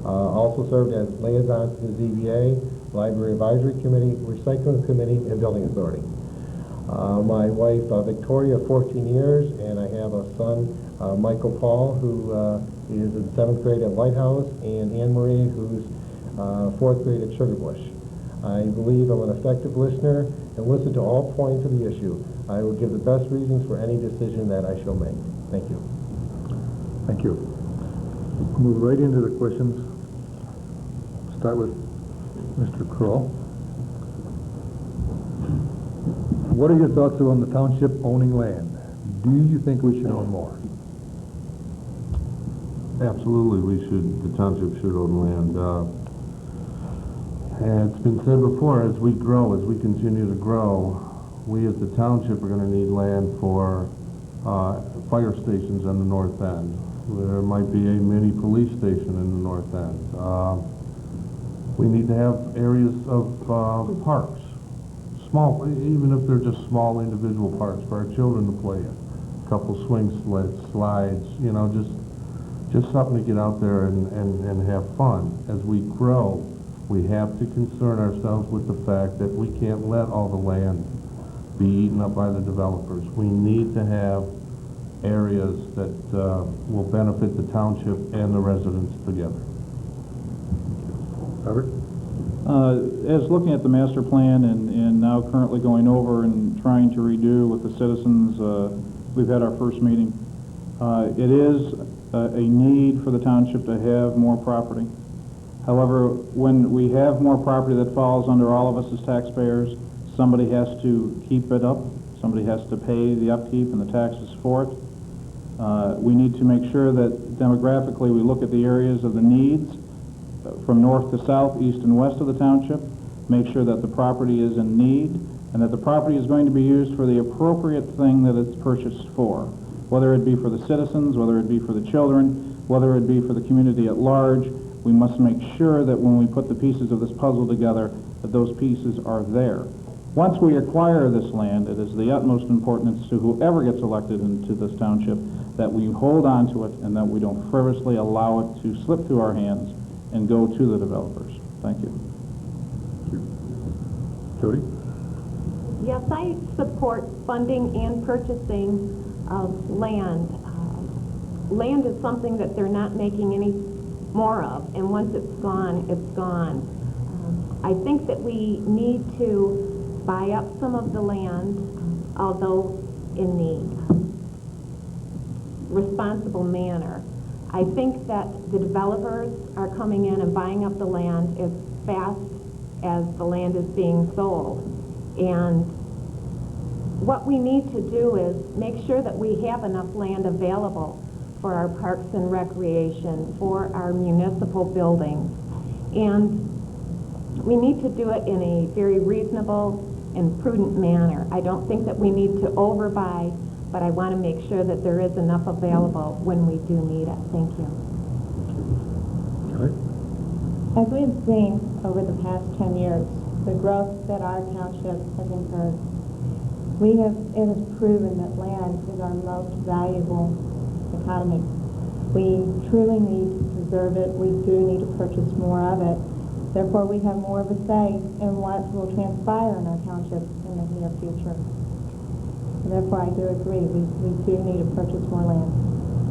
Also served as liaison to the ZBA, Library Advisory Committee, Recycling Committee, and Building Authority. My wife, Victoria, 14 years, and I have a son, Michael Paul, who is in 7th grade at Lighthouse, and Anne Marie, who's 4th grade at Sugarbush. I believe I'm an effective listener and listen to all points of the issue. I will give the best reasons for any decision that I shall make. Thank you. Thank you. Move right into the questions. Start with Mr. Kroll. What are your thoughts on the township owning land? Do you think we should own more? Absolutely, the township should own land. And it's been said before, as we continue to grow, we as the township are going to need land for fire stations on the north end. There might be a mini police station in the north end. We need to have areas of parks, small, even if they're just small individual parks for our children to play in. A couple swing slides, you know, just something to get out there and have fun. As we grow, we have to concern ourselves with the fact that we can't let all the land be eaten up by the developers. We need to have areas that will benefit the township and the residents together. Robert? As looking at the master plan and now currently going over and trying to redo with the citizens, we've had our first meeting. It is a need for the township to have more property. However, when we have more property that falls under all of us as taxpayers, somebody has to keep it up, somebody has to pay the upkeep and the taxes for it. We need to make sure that demographically we look at the areas of the needs from north to south, east and west of the township, make sure that the property is in need and that the property is going to be used for the appropriate thing that it's purchased for, whether it be for the citizens, whether it be for the children, whether it be for the community at large. We must make sure that when we put the pieces of this puzzle together, that those pieces are there. Once we acquire this land, it is the utmost importance to whoever gets elected into this township that we hold on to it and that we don't frivolously allow it to slip through our hands and go to the developers. Thank you. Jody? Yes, I support funding and purchasing of land. Land is something that they're not making any more of, and once it's gone, it's gone. I think that we need to buy up some of the land, although in the responsible manner. I think that the developers are coming in and buying up the land as fast as the land is being sold. And what we need to do is make sure that we have enough land available for our parks and recreation, for our municipal buildings. And we need to do it in a very reasonable and prudent manner. I don't think that we need to overbuy, but I want to make sure that there is enough available when we do need it. Thank you. Kelly? As we have seen over the past 10 years, the growth that our township has incurred, it has proven that land is our most valuable economy. We truly need to preserve it. We do need to purchase more of it. Therefore, we have more of a say in what will transpire in our township in the near future. And therefore, I do agree. We do need to purchase more land.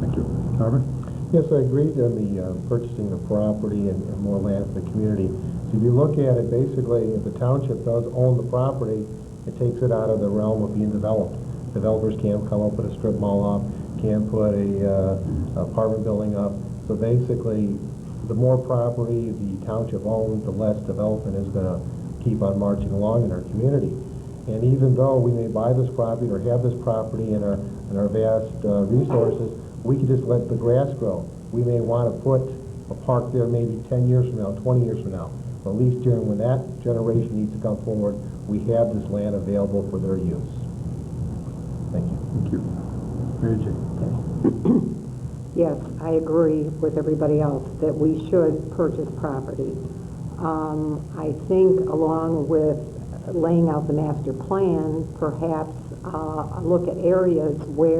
Thank you. Marvin? Yes, I agreed on the purchasing of property and more land for the community. So if you look at it, basically, if the township does own the property, it takes it out of the realm of being developed. Developers can't come up with a strip mall up, can't put a apartment building up. So basically, the more property the township owns, the less development is going to keep on marching along in our community. And even though we may buy this property or have this property in our vast resources, we could just let the grass grow. We may want to put a park there maybe 10 years from now, 20 years from now. But at least during when that generation needs to come forward, we have this land available for their use. Thank you. Thank you. Mary Jane? Yes, I agree with everybody else that we should purchase property. I think along with laying out the master plan, perhaps look at areas where